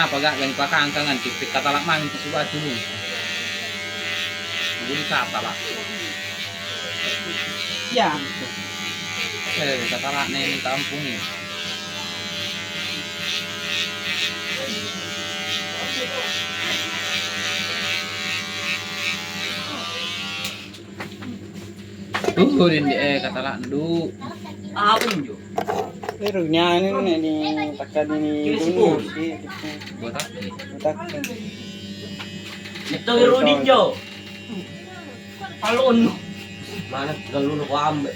apa gak yang pakangkangan tipik kata lak mangin sudah dulu. Jadi kata lah. Ya. Kata lak nih kampung nih. Din kata lak ndu. Apa njo? Pero nyanin ni takkan ini dulu sih. Buat apa? Tak. Ito irudin njo. Alon. Mana galun ko ambe.